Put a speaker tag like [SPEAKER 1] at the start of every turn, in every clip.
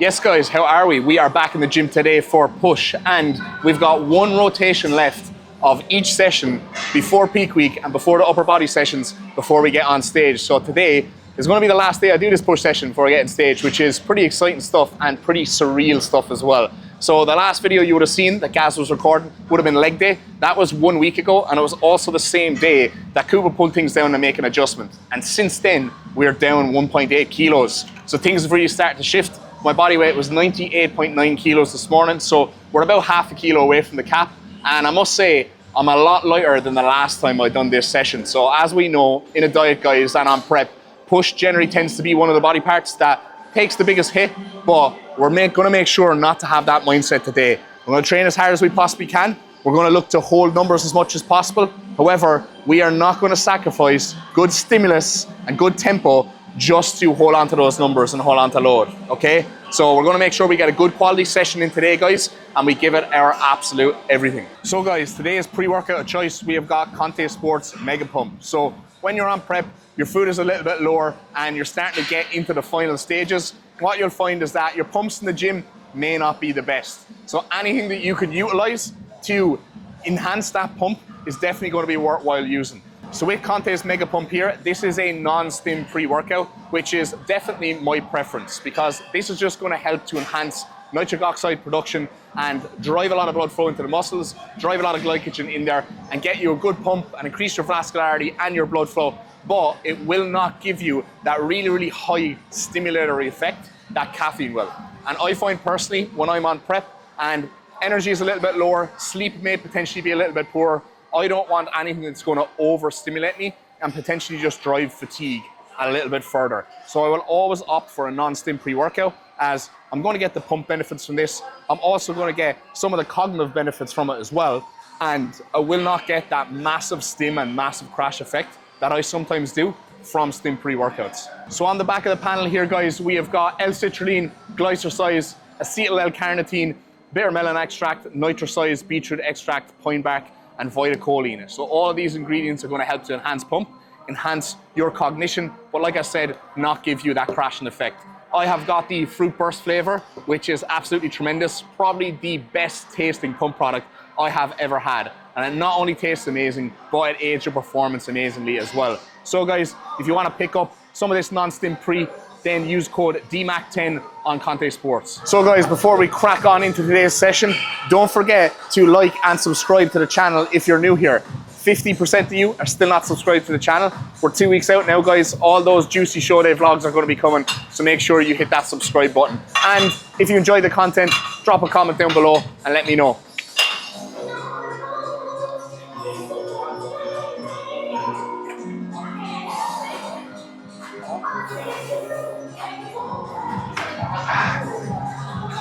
[SPEAKER 1] Yes guys, how are we? We are back in the gym today for push, and we've got one rotation left of each session before peak week and before the upper body sessions before we get on stage. So today is going to be the last day I do this push session before I get on stage, which is pretty exciting stuff and pretty surreal stuff as well. So the last video you would have seen that Gaz was recording would have been leg day. That was 1 week ago, and it was also the same day that Kuba pulled things down and make an adjustment. And since then, we're down 1.8 kilos. So things have really started to shift. My body weight was 98.9 kilos this morning, so we're about half a kilo away from the cap. And I must say, I'm a lot lighter than the last time I'd done this session. So as we know, in a diet, guys, and on prep, push generally tends to be one of the body parts that takes the biggest hit, but we're gonna make sure not to have that mindset today. We're gonna train as hard as we possibly can. We're gonna look to hold numbers as much as possible. However, we are not gonna sacrifice good stimulus and good tempo just to hold on to those numbers and hold on to load, okay? So we're gonna make sure we get a good quality session in today, guys, and we give it our absolute everything. So guys, today is pre-workout of choice. We have got Conte Sports Mega Pump. So when you're on prep, your food is a little bit lower and you're starting to get into the final stages, what you'll find is that your pumps in the gym may not be the best. So anything that you could utilize to enhance that pump is definitely going to be worthwhile using. So with Conte's Mega Pump here, this is a non-stim pre-workout, which is definitely my preference because this is just going to help to enhance nitric oxide production and drive a lot of blood flow into the muscles, drive a lot of glycogen in there and get you a good pump and increase your vascularity and your blood flow. But it will not give you that really, really high stimulatory effect that caffeine will. And I find personally, when I'm on prep and energy is a little bit lower, sleep may potentially be a little bit poorer, I don't want anything that's going to overstimulate me and potentially just drive fatigue a little bit further. So I will always opt for a non-stim pre-workout as I'm going to get the pump benefits from this. I'm also going to get some of the cognitive benefits from it as well. And I will not get that massive stim and massive crash effect that I sometimes do from stim pre-workouts. So on the back of the panel here, guys, we have got L-citrulline, glycoside, acetyl L-carnitine, bitter melon extract, nitroside, beetroot extract, pine bark, and vitacholine. So all of these ingredients are going to help to enhance pump, enhance your cognition, but like I said, not give you that crashing effect. I have got the fruit burst flavor, which is absolutely tremendous, probably the best tasting pump product I have ever had. And it not only tastes amazing, but it aids your performance amazingly as well. So guys, if you want to pick up some of this non-stim pre, then use code DMAC10 on Conte Sports. So guys, before we crack on into today's session, don't forget to like and subscribe to the channel if you're new here. 50% of you are still not subscribed to the channel. We're 2 weeks out now, guys. All those juicy show day vlogs are going to be coming, so make sure you hit that subscribe button. And if you enjoy the content, drop a comment down below and let me know.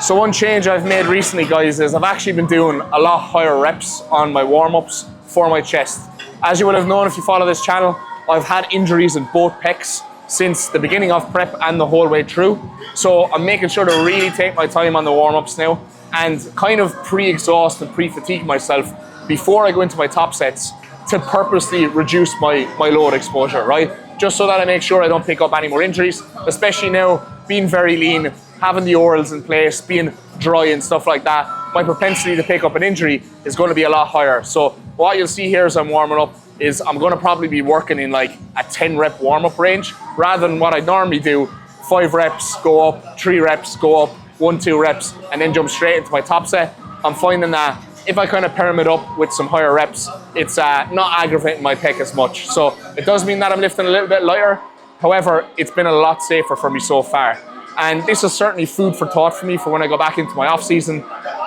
[SPEAKER 1] So one change I've made recently, guys, is I've actually been doing a lot higher reps on my warm-ups for my chest. As you will have known if you follow this channel, I've had injuries in both pecs since the beginning of prep and the whole way through. So I'm making sure to really take my time on the warm-ups now and kind of pre-exhaust and pre-fatigue myself before I go into my top sets to purposely reduce my load exposure, right? Just so that I make sure I don't pick up any more injuries, especially now being very lean, having the orals in place, being dry and stuff like that, my propensity to pick up an injury is going to be a lot higher. So what you'll see here as I'm warming up is I'm going to probably be working in like a 10 rep warm-up range rather than what I normally do, 5 reps, go up, 3 reps, go up, 1, 2 reps, and then jump straight into my top set. I'm finding that if I kind of pyramid up with some higher reps, it's not aggravating my pec as much. So it does mean that I'm lifting a little bit lighter. However, it's been a lot safer for me so far. And this is certainly food for thought for me for when I go back into my off season.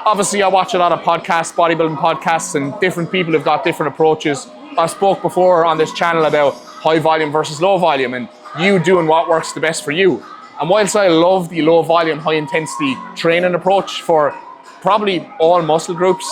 [SPEAKER 1] Obviously, I watch a lot of podcasts, bodybuilding podcasts, and different people have got different approaches. I spoke before on this channel about high volume versus low volume and you doing what works the best for you. And whilst I love the low volume, high intensity training approach for probably all muscle groups,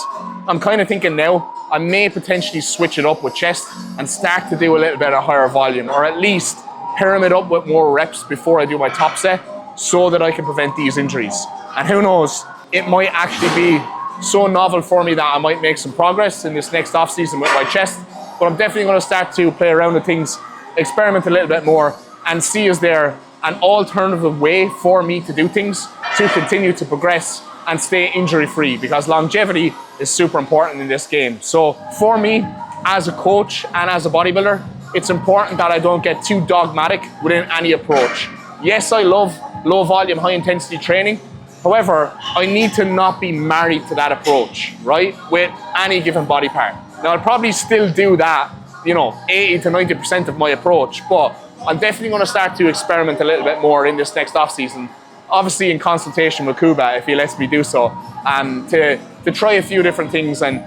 [SPEAKER 1] I'm kind of thinking now I may potentially switch it up with chest and start to do a little bit of higher volume, or at least pyramid up with more reps before I do my top set, so that I can prevent these injuries. And who knows, it might actually be so novel for me that I might make some progress in this next off season with my chest. But I'm definitely going to start to play around with things, experiment a little bit more, and see is there an alternative way for me to do things to continue to progress and stay injury free, because longevity is super important in this game. So for me, as a coach and as a bodybuilder, it's important that I don't get too dogmatic within any approach. Yes, I love low volume, high intensity training. However, I need to not be married to that approach, right? With any given body part. Now, I'll probably still do that, 80 to 90% of my approach, but I'm definitely going to start to experiment a little bit more in this next off season. Obviously in consultation with Kuba, if he lets me do so, to try a few different things and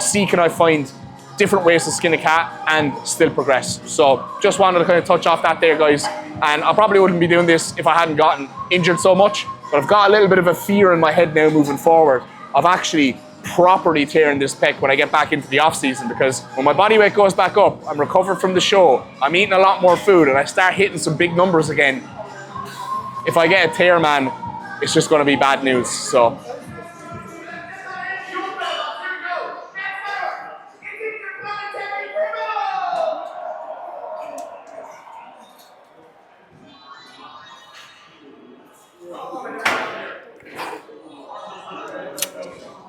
[SPEAKER 1] see can I find different ways to skin a cat and still progress. So just wanted to kind of touch off that there, guys. And I probably wouldn't be doing this if I hadn't gotten injured so much, but I've got a little bit of a fear in my head now moving forward of actually properly tearing this pec when I get back into the off season, because when my body weight goes back up, I'm recovered from the show, I'm eating a lot more food, and I start hitting some big numbers again. If I get a tear, man, it's just going to be bad news. So.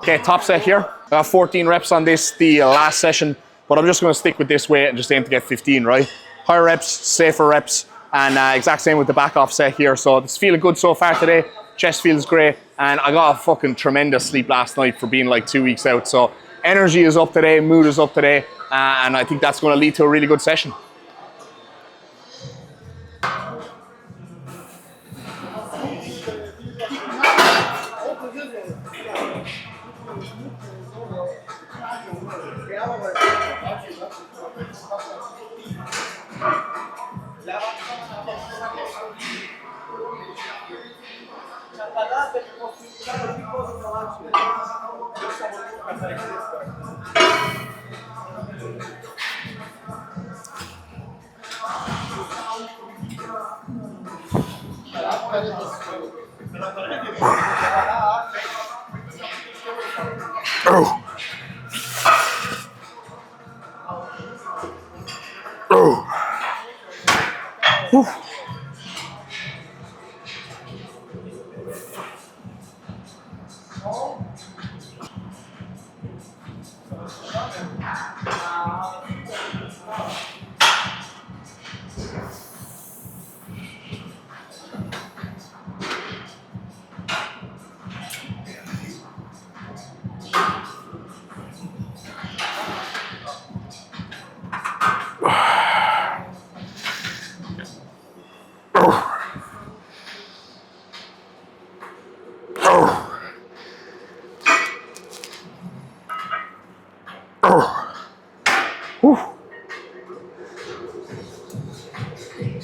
[SPEAKER 1] Okay, top set here. I got 14 reps on this, the last session, but I'm just going to stick with this weight and just aim to get 15, right? Higher reps, safer reps, and exact same with the back off set here. So it's feeling good so far today. Chest feels great, and I got a fucking tremendous sleep last night for being like 2 weeks out. So energy is up today, mood is up today, and I think that's going to lead to a really good session.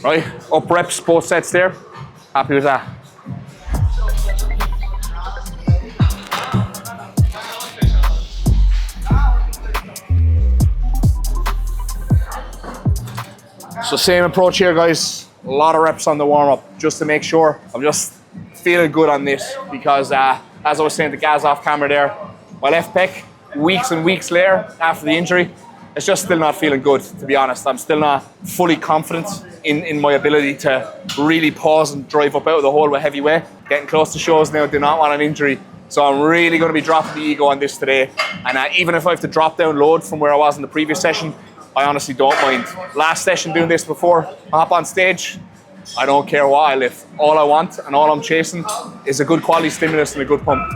[SPEAKER 1] Right, up reps, both sets there. Happy with that. So same approach here, guys. A lot of reps on the warm-up just to make sure I'm just feeling good on this, because as I was saying to Gaz off camera there, my left pec, weeks and weeks later after the injury, it's just still not feeling good, to be honest. I'm still not fully confident in my ability to really pause and drive up out of the hole with heavy weight. Getting close to shows now, do not want an injury. So I'm really going to be dropping the ego on this today. And even if I have to drop down load from where I was in the previous session, I honestly don't mind. Last session doing this before I hop on stage, I don't care what I lift. All I want and all I'm chasing is a good quality stimulus and a good pump.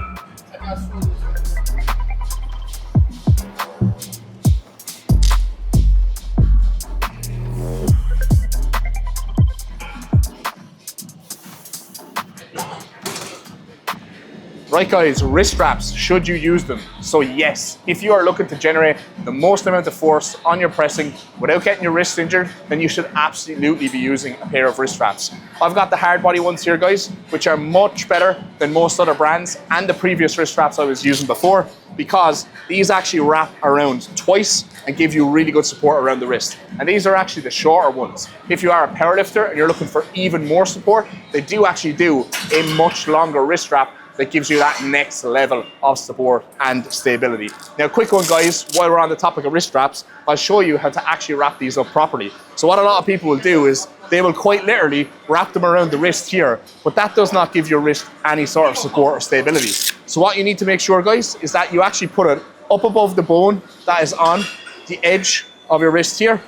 [SPEAKER 1] Right guys, wrist straps, should you use them? So yes, if you are looking to generate the most amount of force on your pressing without getting your wrists injured, then you should absolutely be using a pair of wrist straps. I've got the hard body ones here, guys, which are much better than most other brands and the previous wrist straps I was using before, because these actually wrap around twice and give you really good support around the wrist. And these are actually the shorter ones. If you are a powerlifter and you're looking for even more support, they do actually do a much longer wrist strap that gives you that next level of support and stability. Now, quick one, guys, while we're on the topic of wrist straps, I'll show you how to actually wrap these up properly. So what a lot of people will do is they will quite literally wrap them around the wrist here, but that does not give your wrist any sort of support or stability. So what you need to make sure, guys, is that you actually put it up above the bone that is on the edge of your wrist here,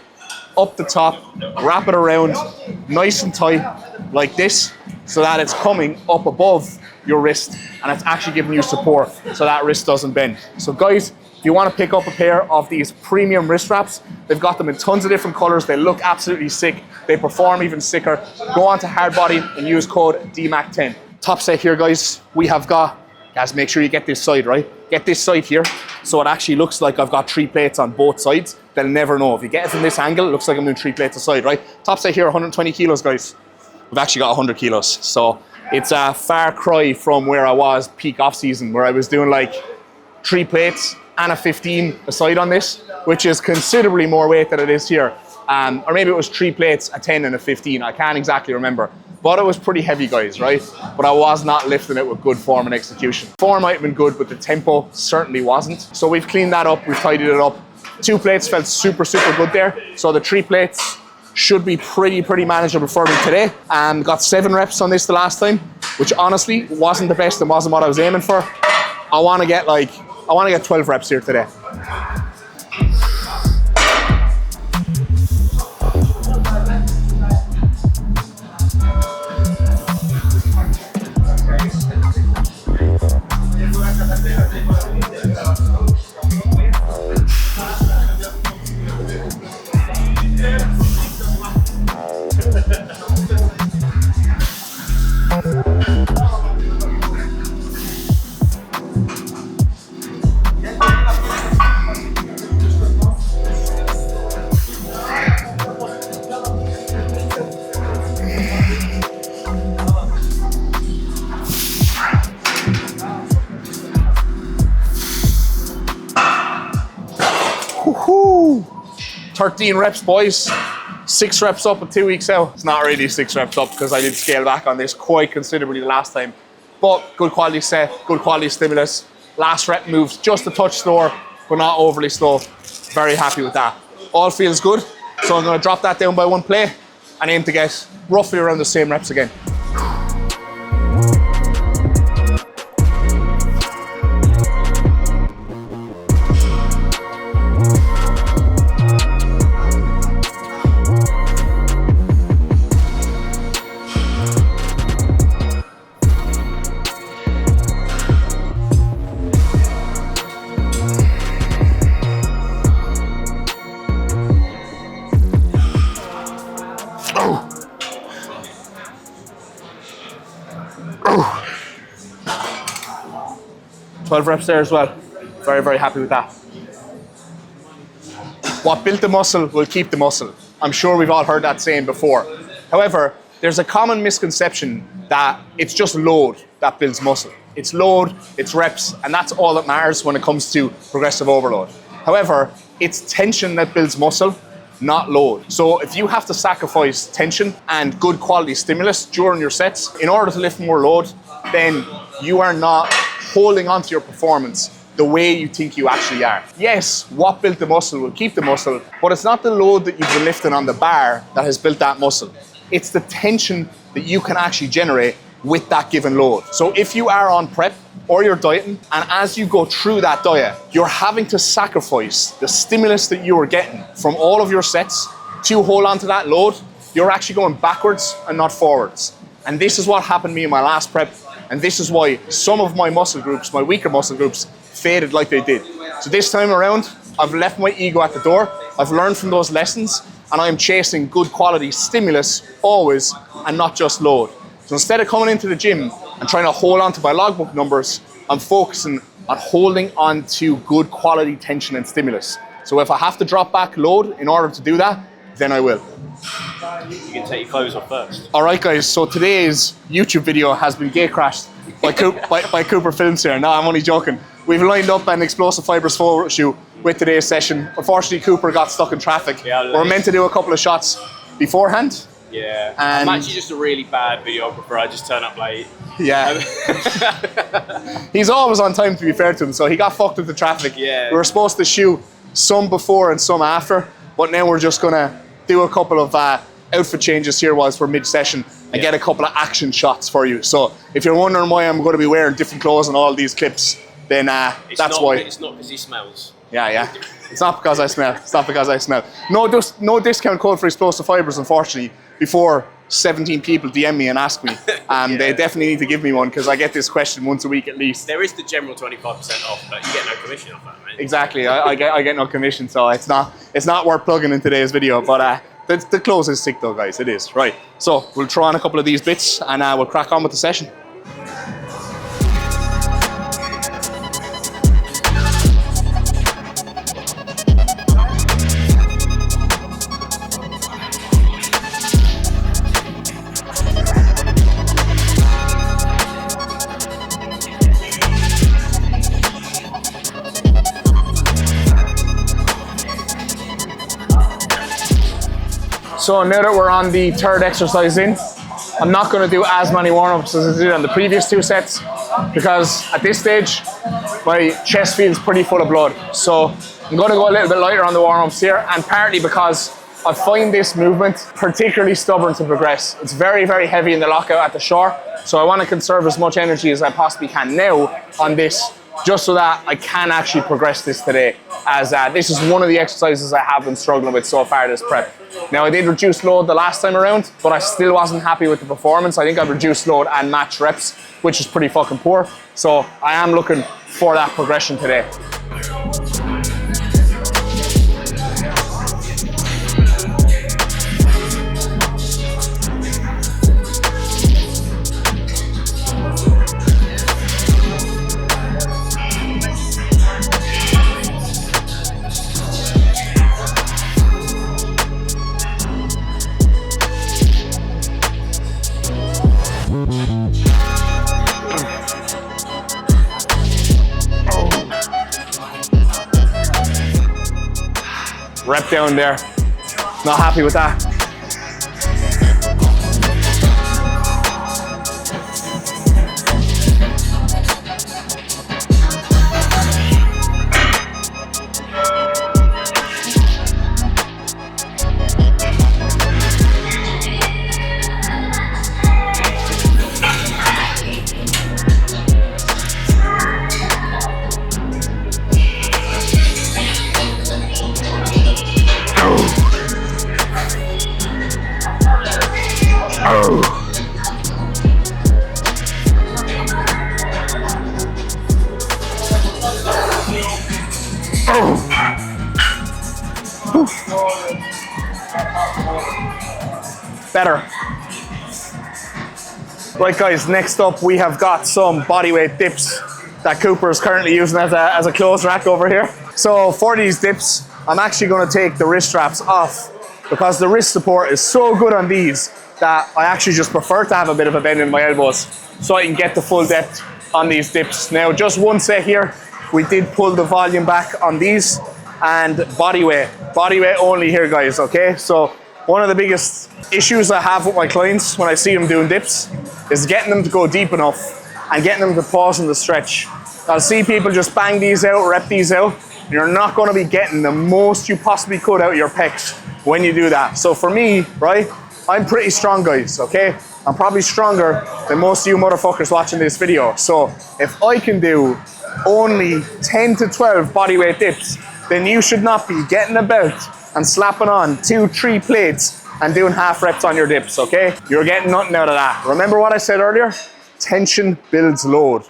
[SPEAKER 1] up the top, wrap it around nice and tight like this, so that it's coming up above your wrist and it's actually giving you support so that wrist doesn't bend. So guys, if you want to pick up a pair of these premium wrist wraps, they've got them in tons of different colors. They look absolutely sick. They perform even sicker. Go on to Hardbody and use code DMAC10. Top set here, guys, we have got, guys, make sure you get this side, right? Get this side here, so it actually looks like I've got 3 plates on both sides. They'll never know. If you get it from this angle, it looks like I'm doing 3 plates a side, right? Top set here, 120 kilos, guys. We've actually got 100 kilos. So it's a far cry from where I was peak off season, where I was doing like 3 plates and a 15 a side on this, which is considerably more weight than it is here. Or maybe it was 3 plates, a 10 and a 15. I can't exactly remember. But it was pretty heavy, guys, right? But I was not lifting it with good form and execution. Form might have been good, but the tempo certainly wasn't. So we've cleaned that up, we've tidied it up. 2 plates felt super, super good there. So the 3 plates should be pretty manageable for me today. Got 7 reps on this the last time, which honestly wasn't the best and wasn't what I was aiming for. I want to get 12 reps here today. Woohoo! 13 reps, boys. 6 reps up and 2 weeks out. It's not really 6 reps up because I did scale back on this quite considerably the last time. But good quality set, good quality stimulus. Last rep moves just a touch slower, but not overly slow. Very happy with that. All feels good. So I'm going to drop that down by 1 play and aim to get roughly around the same reps again. Oh. 12 reps there as well. Very, very happy with that. What built the muscle will keep the muscle. I'm sure we've all heard that saying before. However, there's a common misconception that it's just load that builds muscle. It's load, it's reps, and that's all that matters when it comes to progressive overload. However, it's tension that builds muscle, not load. So if you have to sacrifice tension and good quality stimulus during your sets in order to lift more load, then you are not holding onto your performance the way you think you actually are. Yes, what built the muscle will keep the muscle, but it's not the load that you've been lifting on the bar that has built that muscle. It's the tension that you can actually generate with that given load. So if you are on prep or you're dieting, and as you go through that diet, you're having to sacrifice the stimulus that you are getting from all of your sets to hold on to that load, you're actually going backwards and not forwards. And this is what happened to me in my last prep, and this is why some of my muscle groups, my weaker muscle groups, faded like they did. So this time around, I've left my ego at the door, I've learned from those lessons, and I'm chasing good quality stimulus always, and not just load. So instead of coming into the gym and trying to hold on to my logbook numbers, I'm focusing on holding on to good quality tension and stimulus. So if I have to drop back load in order to do that, then I will.
[SPEAKER 2] You can take your clothes off first.
[SPEAKER 1] All right, guys, so today's YouTube video has been gate crashed by Cooper Films here. No, I'm only joking. We've lined up an explosive fibrous photo shoot with today's session. Unfortunately, Cooper got stuck in traffic. Yeah, we're meant to do a couple of shots beforehand.
[SPEAKER 2] Yeah,
[SPEAKER 1] and
[SPEAKER 2] I'm actually just a really bad videographer. I just turn up late.
[SPEAKER 1] Yeah. He's always on time, to be fair to him, so he got fucked with the traffic.
[SPEAKER 2] Yeah.
[SPEAKER 1] We were supposed to shoot some before and some after, but now we're just gonna do a couple of outfit changes here whilst we're mid-session and get a couple of action shots for you. So if you're wondering why I'm going to be wearing different clothes in all these clips, then that's why.
[SPEAKER 2] It's not because he smells.
[SPEAKER 1] Yeah. It's not because I smell. It's not because I smell. No discount code for explosive fibres, unfortunately, before 17 people DM me and ask me. They definitely need to give me one because I get this question once a week at least.
[SPEAKER 2] There is the general 25% off, but you get no commission off that, mate.
[SPEAKER 1] Exactly. I get no commission, so it's not worth plugging in today's video. But the clothes is sick though, guys. It is. Right. So we'll throw on a couple of these bits and we'll crack on with the session. So now that we're on the third exercise in, I'm not going to do as many warm-ups as I did on the previous 2 sets because at this stage, my chest feels pretty full of blood. So I'm going to go a little bit lighter on the warm-ups here, and partly because I find this movement particularly stubborn to progress. It's very, very heavy in the lockout at the shore, so I want to conserve as much energy as I possibly can now on this, just so that I can actually progress this today, as this is one of the exercises I have been struggling with so far this prep. Now I did reduce load the last time around, but I still wasn't happy with the performance. I think I've reduced load and matched reps, which is pretty fucking poor. So I am looking for that progression today. Rep down there. Not happy with that. Better. Right guys, next up we have got some bodyweight dips that Cooper is currently using as a clothes rack over here. So for these dips, I'm actually going to take the wrist straps off because the wrist support is so good on these that I actually just prefer to have a bit of a bend in my elbows so I can get the full depth on these dips. Now just one set here, we did pull the volume back on these, and bodyweight only here guys, okay? So one of the biggest issues I have with my clients when I see them doing dips is getting them to go deep enough and getting them to pause in the stretch. I'll see people just bang these out, rep these out, and you're not going to be getting the most you possibly could out of your pecs when you do that. So for me, right, I'm pretty strong guys, okay? I'm probably stronger than most of you motherfuckers watching this video. So if I can do only 10 to 12 bodyweight dips, then you should not be getting a belt and slapping on 2-3 plates and doing half reps on your dips, okay? You're getting nothing out of that. Remember what I said earlier? Tension builds load,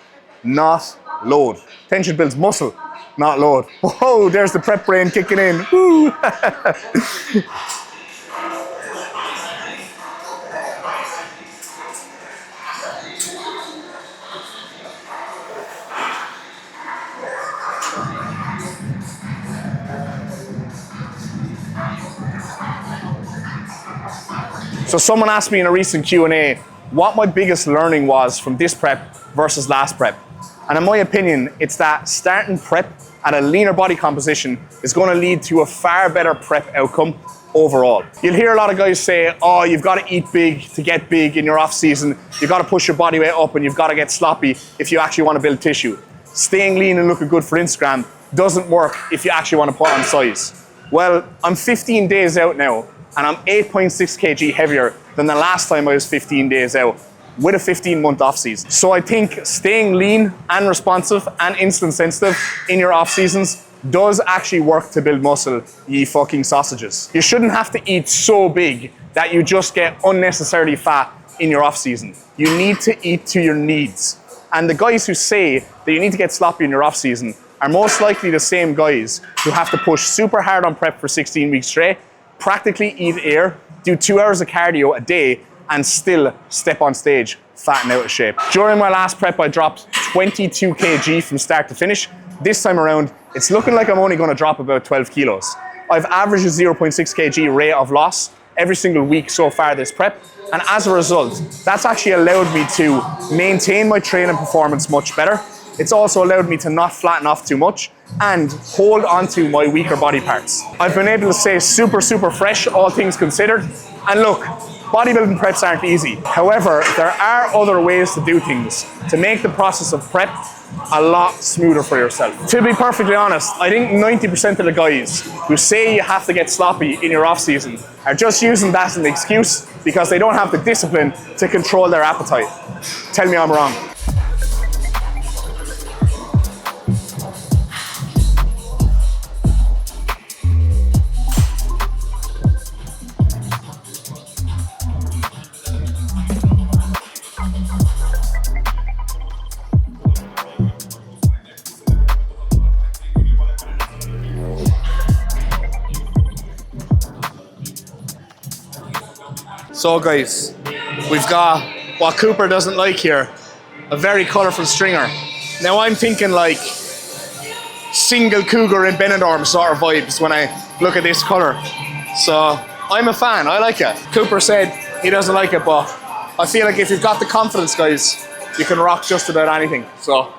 [SPEAKER 1] not load. Tension builds muscle, not load. Whoa, there's the prep brain kicking in. Woo. So someone asked me in a recent Q&A what my biggest learning was from this prep versus last prep. And in my opinion, it's that starting prep at a leaner body composition is going to lead to a far better prep outcome overall. You'll hear a lot of guys say, oh, you've got to eat big to get big in your off season. You've got to push your body weight up and you've got to get sloppy if you actually want to build tissue. Staying lean and looking good for Instagram doesn't work if you actually want to put on size. Well, I'm 15 days out now and I'm 8.6 kg heavier than the last time I was 15 days out with a 15-month off season. So I think staying lean and responsive and insulin sensitive in your off seasons does actually work to build muscle, ye fucking sausages. You shouldn't have to eat so big that you just get unnecessarily fat in your off season. You need to eat to your needs. And the guys who say that you need to get sloppy in your off season are most likely the same guys who have to push super hard on prep for 16 weeks straight, practically eat air, do 2 hours of cardio a day, and still step on stage fat and out of shape. During my last prep, I dropped 22 kg from start to finish. This time around, it's looking like I'm only gonna drop about 12 kilos. I've averaged a 0.6 kg rate of loss every single week so far this prep. And as a result, that's actually allowed me to maintain my training performance much better. It's also allowed me to not flatten off too much and hold onto my weaker body parts. I've been able to stay super, super fresh, all things considered. And look, bodybuilding preps aren't easy. However, there are other ways to do things to make the process of prep a lot smoother for yourself. To be perfectly honest, I think 90% of the guys who say you have to get sloppy in your off season are just using that as an excuse because they don't have the discipline to control their appetite. Tell me I'm wrong. So guys, we've got what Cooper doesn't like here, a very colourful stringer. Now I'm thinking like single cougar in Benidorm sort of vibes when I look at this colour. So I'm a fan, I like it. Cooper said he doesn't like it, but I feel like if you've got the confidence, guys, you can rock just about anything. So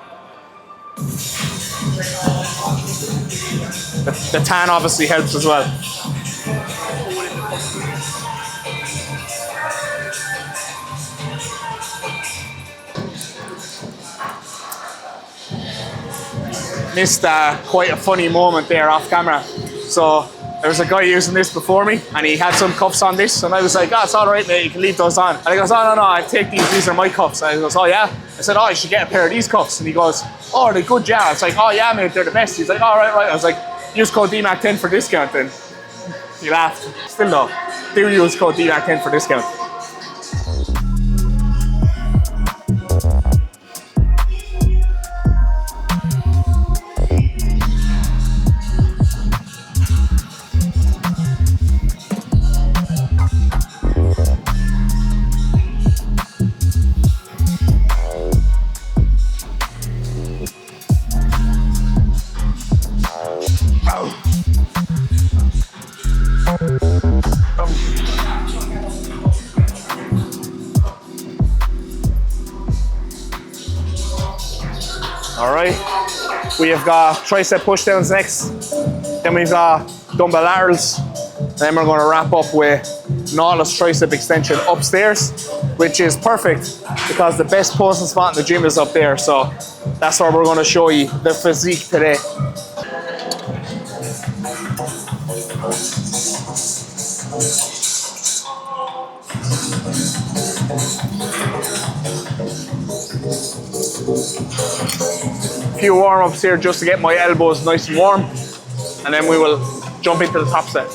[SPEAKER 1] the tan obviously helps as well. Missed quite a funny moment there off camera. So there was a guy using this before me and he had some cuffs on this and I was like, oh, it's all right, mate, you can leave those on. And he goes, oh, no, I take these are my cuffs. And he goes, oh, yeah? I said, oh, you should get a pair of these cuffs. And he goes, oh, they're good, yeah. I was like, oh, yeah, mate, they're the best. He's like, oh, right. I was like, use code DMAC10 for discount then. He laughed. Still though, do use code DMAC10 for discount. All right, we have got tricep pushdowns next, then we've got dumbbell laterals, then we're going to wrap up with Nautilus tricep extension upstairs, which is perfect because the best posing spot in the gym is up there, so that's where we're going to show you the physique today. A few warm-ups here just to get my elbows nice and warm, and then we will jump into the top set.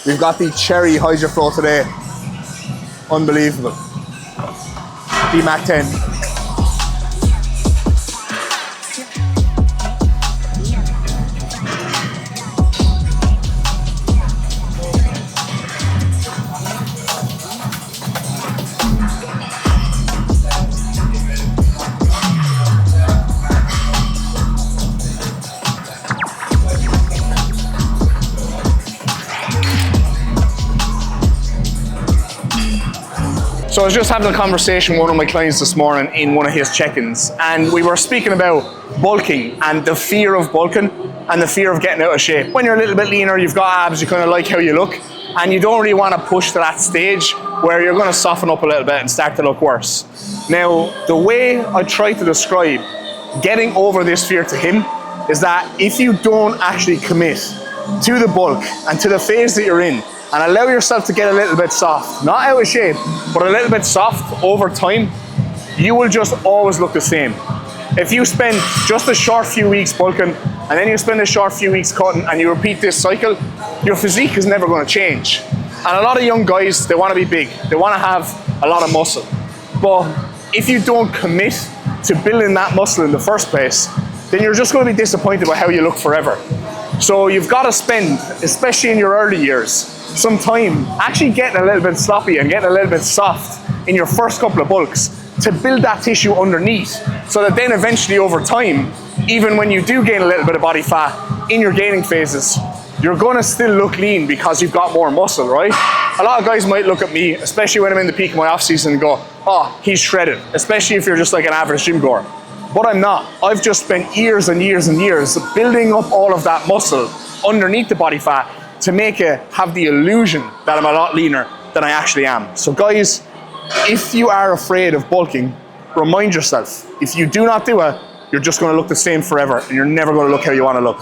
[SPEAKER 1] We've got the cherry HydroFlow today. Unbelievable. DMAC10. So I was just having a conversation with one of my clients this morning in one of his check-ins, and we were speaking about bulking and the fear of bulking and the fear of getting out of shape. When you're a little bit leaner, you've got abs, you kind of like how you look, and you don't really want to push to that stage where you're going to soften up a little bit and start to look worse. Now, the way I try to describe getting over this fear to him is that if you don't actually commit to the bulk and to the phase that you're in, and allow yourself to get a little bit soft, not out of shape, but a little bit soft over time, you will just always look the same. If you spend just a short few weeks bulking, and then you spend a short few weeks cutting, and you repeat this cycle, your physique is never going to change. And a lot of young guys, they want to be big. They want to have a lot of muscle. But if you don't commit to building that muscle in the first place, then you're just going to be disappointed with how you look forever. So you've got to spend, especially in your early years, some time actually getting a little bit sloppy and getting a little bit soft in your first couple of bulks to build that tissue underneath, so that then eventually over time, even when you do gain a little bit of body fat in your gaining phases, you're going to still look lean because you've got more muscle, right? A lot of guys might look at me, especially when I'm in the peak of my off season, and go, oh, he's shredded, especially if you're just like an average gym goer. But I'm not. I've just spent years and years and years building up all of that muscle underneath the body fat to make it have the illusion that I'm a lot leaner than I actually am. So guys, if you are afraid of bulking, remind yourself, if you do not do it, you're just going to look the same forever, and you're never going to look how you want to look.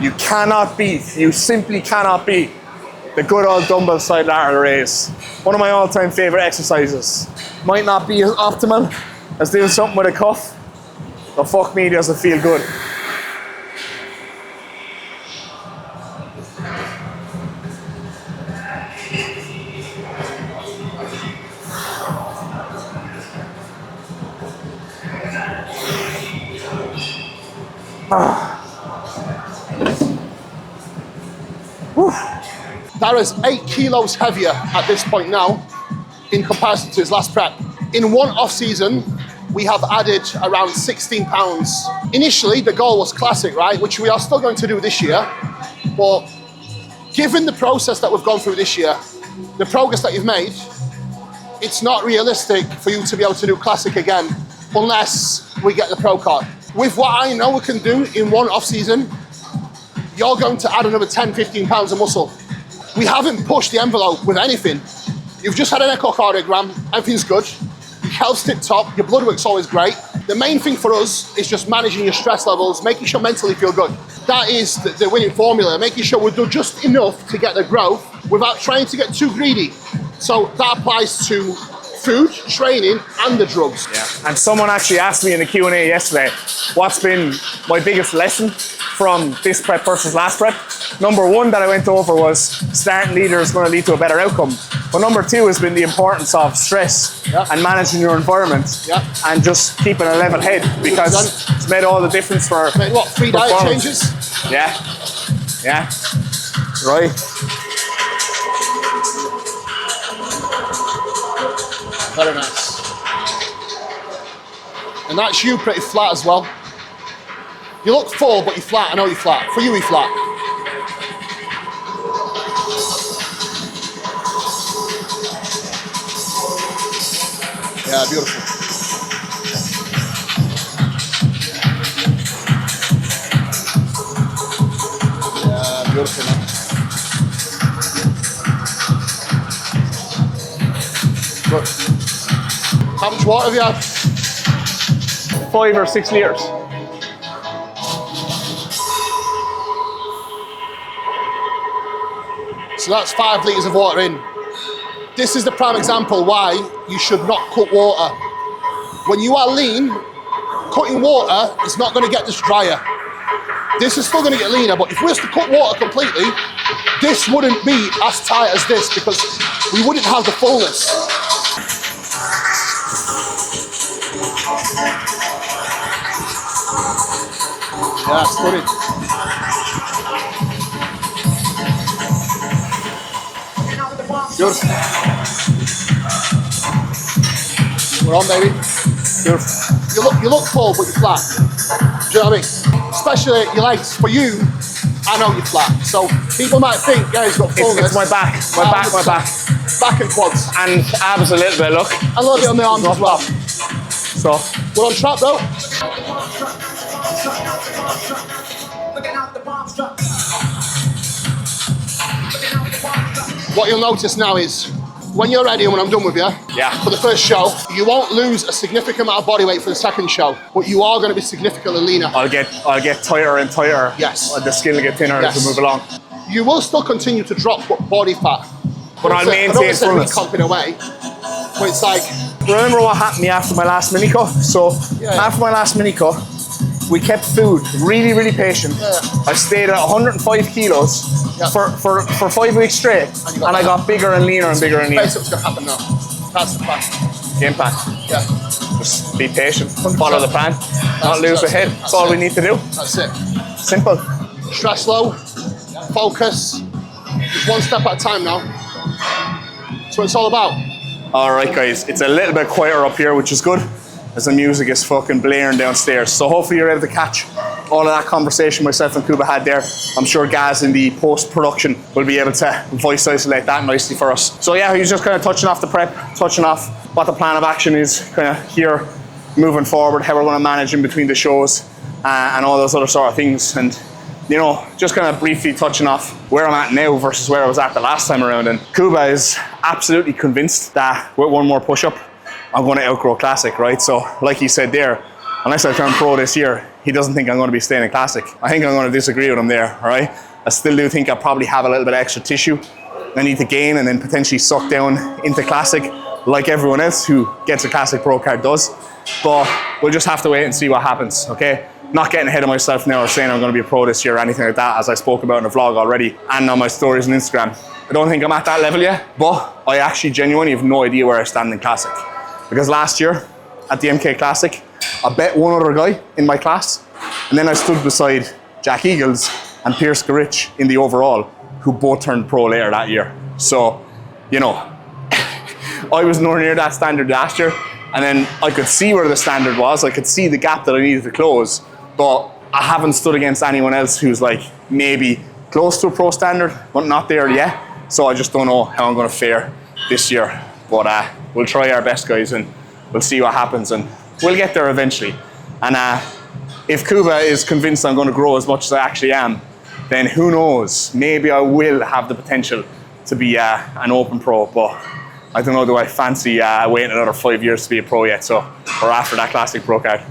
[SPEAKER 1] You cannot beat, you simply cannot beat the good old dumbbell side lateral raise. One of my all-time favorite exercises. Might not be as optimal as doing something with a cuff, but fuck me, does it feel good.
[SPEAKER 3] That is 8 kilos heavier at this point now in comparison to his last prep. In one off season, we have added around 16 pounds. Initially, the goal was classic, right? Which we are still going to do this year. But given the process that we've gone through this year, the progress that you've made, it's not realistic for you to be able to do classic again unless we get the pro card. With what I know we can do in one off season, you're going to add another 10, 15 pounds of muscle. We haven't pushed the envelope with anything. You've just had an echocardiogram, everything's good. Your health's tip top, your blood work's always great. The main thing for us is just managing your stress levels, making sure mentally feel good. That is the winning formula, making sure we do just enough to get the growth without trying to get too greedy. So that applies to food, training, and the drugs.
[SPEAKER 1] Yeah. And someone actually asked me in the Q&A yesterday, what's been my biggest lesson from this prep versus last prep? Number one that I went over was starting leader is going to lead to a better outcome. But number two has been the importance of stress and managing your environment and just keeping a level head, because it's made all the difference for
[SPEAKER 3] what, 3 diet changes?
[SPEAKER 1] Yeah, yeah, right.
[SPEAKER 3] Very nice. And that's you pretty flat as well. You look full, but you're flat. I know you're flat. For you, you're flat. Yeah, beautiful. Yeah, beautiful, man. Good. How much water have you had?
[SPEAKER 1] 5 or 6 litres.
[SPEAKER 3] So that's 5 litres of water in. This is the prime example why you should not cut water. When you are lean, cutting water is not going to get this drier. This is still going to get leaner, but if we was to cut water completely, this wouldn't be as tight as this because we wouldn't have the fullness. Yeah, stunning. Good. We're on, baby. Good. You look full, but you're flat. Do you know what I mean? Especially your legs. For you, I know you're flat. So people might think, guys, got fullness.
[SPEAKER 1] It's my back, my back.
[SPEAKER 3] Back and quads.
[SPEAKER 1] And abs a little bit, look.
[SPEAKER 3] A little bit on the arms as well.
[SPEAKER 1] So,
[SPEAKER 3] we're on track, though. What you'll notice now is, when you're ready and when I'm done with you, for the first show, you won't lose a significant amount of body weight for the second show, but you are going to be significantly leaner.
[SPEAKER 1] I'll get tighter and tighter.
[SPEAKER 3] Yes.
[SPEAKER 1] The skin will get thinner as we move along.
[SPEAKER 3] You will still continue to drop body fat.
[SPEAKER 1] But I'll maintain fullness.
[SPEAKER 3] Comping away, but it's like...
[SPEAKER 1] Remember what happened to me after my last mini cut? So, after my last mini cut, we kept food really, really patient. I stayed at 105 kilos for 5 weeks straight, and I got bigger and leaner and bigger and leaner.
[SPEAKER 3] Basically what's going to happen now. That's the plan.
[SPEAKER 1] Game plan.
[SPEAKER 3] Yeah.
[SPEAKER 1] Just be patient, follow the plan, not lose the head. That's all we need to do.
[SPEAKER 3] That's it.
[SPEAKER 1] Simple.
[SPEAKER 3] Stress low, focus, just one step at a time now. That's what it's all about.
[SPEAKER 1] All right, guys, it's a little bit quieter up here, which is good, as the music is fucking blaring downstairs. So hopefully you're able to catch all of that conversation myself and Kuba had there. I'm sure Gaz in the post-production will be able to voice isolate that nicely for us. So yeah, he's just kind of touching off the prep, touching off what the plan of action is kind of here, moving forward, how we're going to manage in between the shows, and all those other sort of things. And you know, just kind of briefly touching off where I'm at now versus where I was at the last time around. And Kuba is absolutely convinced that with one more push-up, I'm going to outgrow Classic, right? So, like he said there, unless I turn pro this year, he doesn't think I'm going to be staying in Classic. I think I'm going to disagree with him there, all right? I still do think I probably have a little bit of extra tissue I need to gain and then potentially suck down into Classic like everyone else who gets a Classic Pro card does. But we'll just have to wait and see what happens, okay? Not getting ahead of myself now or saying I'm going to be a pro this year or anything like that, as I spoke about in the vlog already and on my stories on Instagram. I don't think I'm at that level yet, but I actually genuinely have no idea where I stand in Classic. Because last year at the MK Classic, I bet one other guy in my class, and then I stood beside Jack Eagles and Pierce Garich in the overall, who both turned pro later that year. So, you know, I was nowhere near that standard last year, and then I could see where the standard was. I could see the gap that I needed to close, but I haven't stood against anyone else who's like maybe close to a pro standard, but not there yet. So I just don't know how I'm going to fare this year. But we'll try our best, guys, and we'll see what happens, and we'll get there eventually. And if Kuba is convinced I'm going to grow as much as I actually am, then who knows? Maybe I will have the potential to be an open pro, but I don't know, do I fancy waiting another 5 years to be a pro yet, so, or after that Classic Pro card.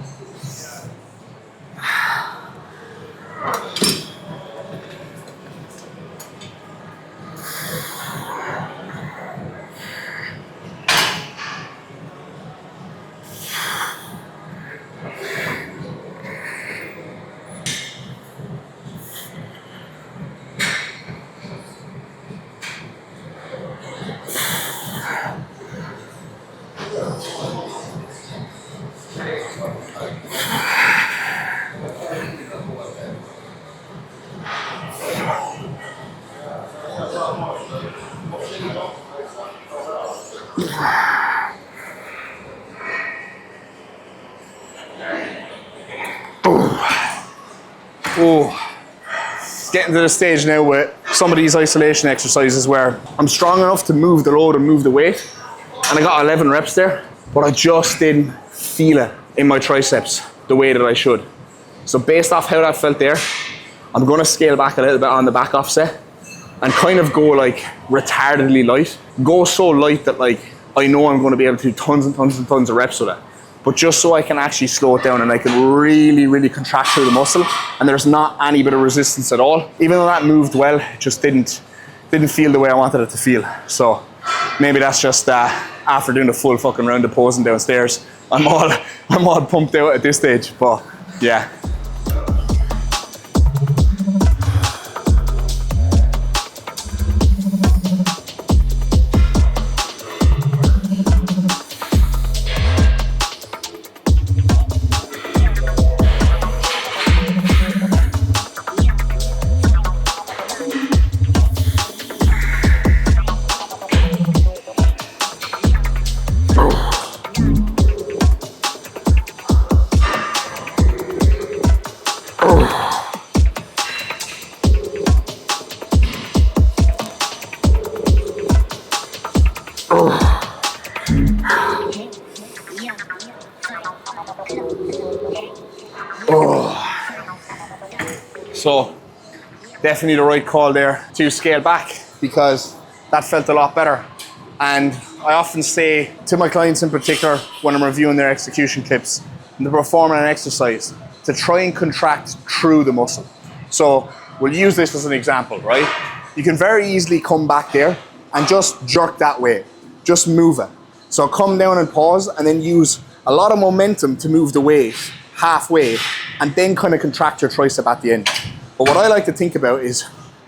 [SPEAKER 1] Getting to the stage now with some of these isolation exercises where I'm strong enough to move the load and move the weight, and I got 11 reps there, but I just didn't feel it in my triceps the way that I should. So based off how that felt there, I'm going to scale back a little bit on the back offset and kind of go like retardedly light. Go so light that like I know I'm going to be able to do tons and tons and tons of reps with it. But just so I can actually slow it down and I can really, really contract through the muscle and there's not any bit of resistance at all. Even though that moved well, it just didn't feel the way I wanted it to feel. So maybe that's just after doing the full fucking round of posing downstairs, I'm all pumped out at this stage, but yeah. So definitely the right call there to scale back, because that felt a lot better. And I often say to my clients in particular, when I'm reviewing their execution clips and they're performing an exercise, to try and contract through the muscle. So we'll use this as an example, right? You can very easily come back there and just jerk that way, just move it. So come down and pause, and then use a lot of momentum to move the weight halfway, and then kind of contract your tricep at the end. But what I like to think about is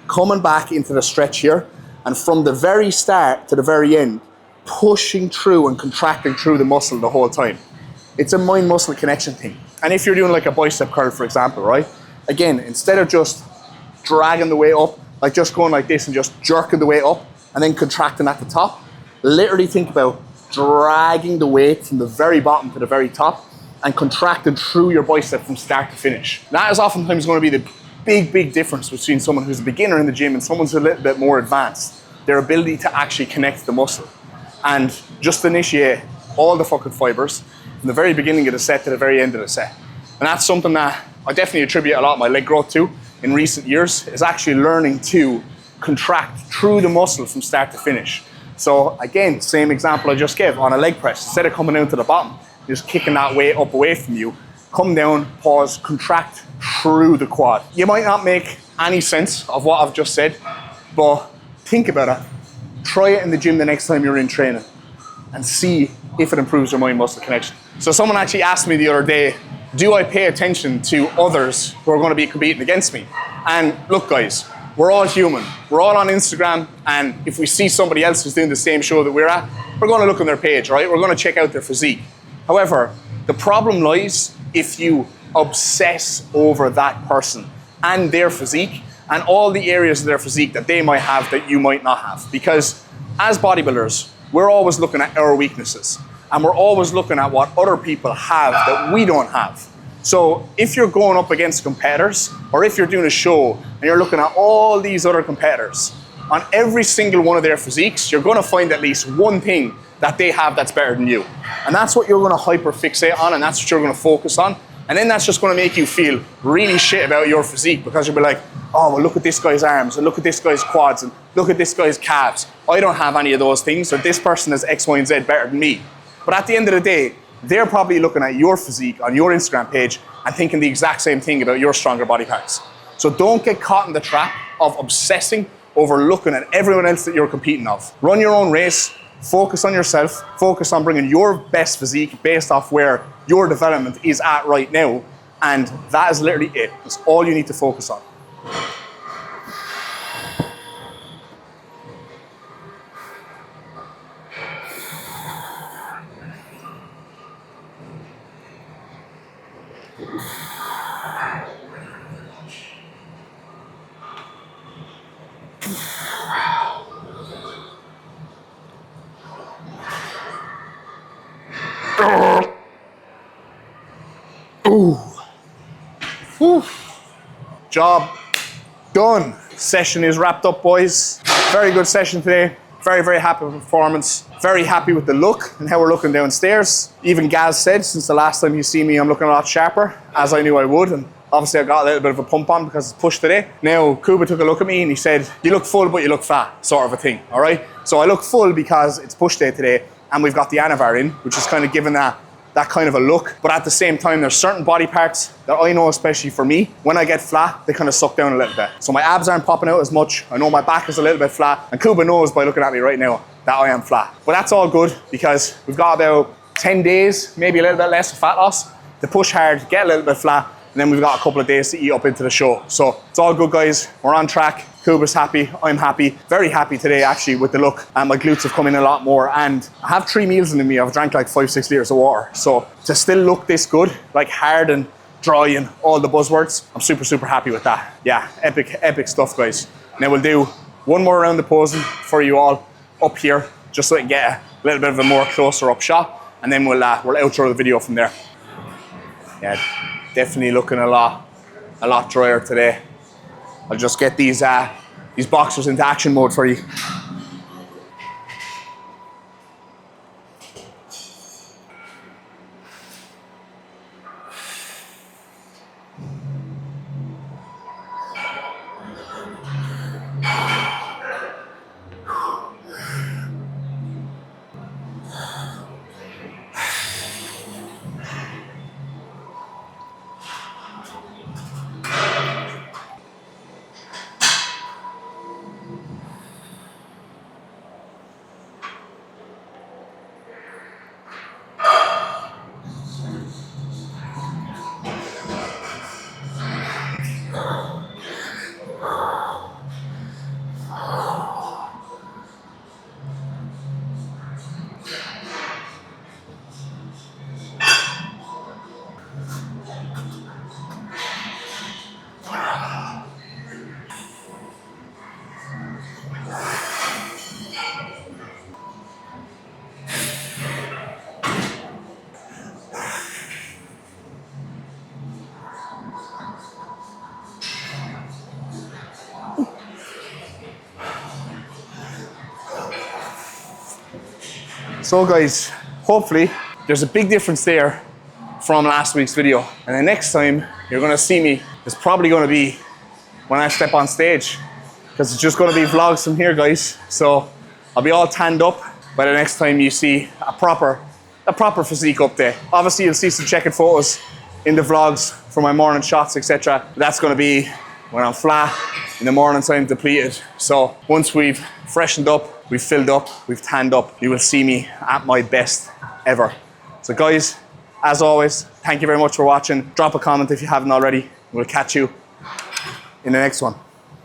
[SPEAKER 1] coming back into the stretch here, and from the very start to the very end, pushing through and contracting through the muscle the whole time. It's a mind-muscle connection thing. And if you're doing like a bicep curl, for example, right? Again, instead of just dragging the weight up, like just going like this and just jerking the weight up and then contracting at the top, literally think about dragging the weight from the very bottom to the very top and contracting through your bicep from start to finish. That is oftentimes going to be the big difference between someone who's a beginner in the gym and someone who's a little bit more advanced. Their ability to actually connect the muscle and just initiate all the fucking fibers from the very beginning of the set to the very end of the set. And that's something that I definitely attribute a lot of my leg growth to in recent years, is actually learning to contract through the muscle from start to finish. So again, same example I just gave on a leg press. Instead of coming down to the bottom, just kicking that weight up away from you, come down, pause, contract through the quad. You might not make any sense of what I've just said, but think about it. Try it in the gym the next time you're in training and see if it improves your mind-muscle connection. So someone actually asked me the other day, do I pay attention to others who are going to be competing against me? And look guys, we're all human. We're all on Instagram, and if we see somebody else who's doing the same show that we're at, we're going to look on their page, right? We're going to check out their physique. However, the problem lies if you obsess over that person and their physique and all the areas of their physique that they might have that you might not have. Because as bodybuilders, we're always looking at our weaknesses, and we're always looking at what other people have that we don't have. So if you're going up against competitors, or if you're doing a show and you're looking at all these other competitors, on every single one of their physiques, you're going to find at least one thing that they have that's better than you. And that's what you're going to hyper fixate on, and that's what you're going to focus on. And then that's just going to make you feel really shit about your physique, because you'll be like, oh, well, look at this guy's arms, and look at this guy's quads, and look at this guy's calves. I don't have any of those things, or this person has X, Y, and Z better than me. But at the end of the day, they're probably looking at your physique on your Instagram page and thinking the exact same thing about your stronger body parts. So don't get caught in the trap of obsessing over looking at everyone else that you're competing of. Run your own race, focus on yourself, focus on bringing your best physique based off where your development is at right now, and that is literally it. That's all you need to focus on. Whew. Job done. Session is wrapped up, boys. Very good session today. Very happy with the performance. Very happy with the look and how we're looking downstairs. Even Gaz said, since the last time you see me, I'm looking a lot sharper, as I knew I would. And obviously I got a little bit of a pump on because it's pushed today. Now, Kuba took a look at me and he said, you look full, but you look fat, sort of a thing, all right? So I look full because it's push day today, and we've got the Anavar in, which is kind of giving that kind of a look. But at the same time, there's certain body parts that I know, especially for me, when I get flat, they kind of suck down a little bit. So my abs aren't popping out as much. I know my back is a little bit flat, and Kuba knows by looking at me right now that I am flat. But that's all good, because we've got about 10 days, maybe a little bit less of fat loss, to push hard, get a little bit flat, and then we've got a couple of days to eat up into the show. So it's all good, guys. We're on track. Kuba's happy, I'm happy. Very happy today, actually, with the look. And my glutes have come in a lot more. And I have 3 meals in me. I've drank like 5-6 litres of water. So to still look this good, like hard and dry and all the buzzwords, I'm super happy with that. Yeah, epic stuff, guys. Now we'll do one more round of posing for you all up here, just so we can get a little bit of a more closer up shot. And then we'll outro the video from there. Yeah, definitely looking a lot drier today. I'll just get these boxers into action mode for you. So guys, hopefully there's a big difference there from last week's video. And the next time you're gonna see me is probably gonna be when I step on stage, because it's just gonna be vlogs from here, guys. So I'll be all tanned up by the next time you see a proper physique update. Obviously you'll see some checkered photos in the vlogs for my morning shots, etc. That's gonna be when I'm flat in the morning time, depleted. So once we've freshened up, we've filled up, we've tanned up, you will see me at my best ever. So guys, as always, thank you very much for watching. Drop a comment if you haven't already. We'll catch you in the next one.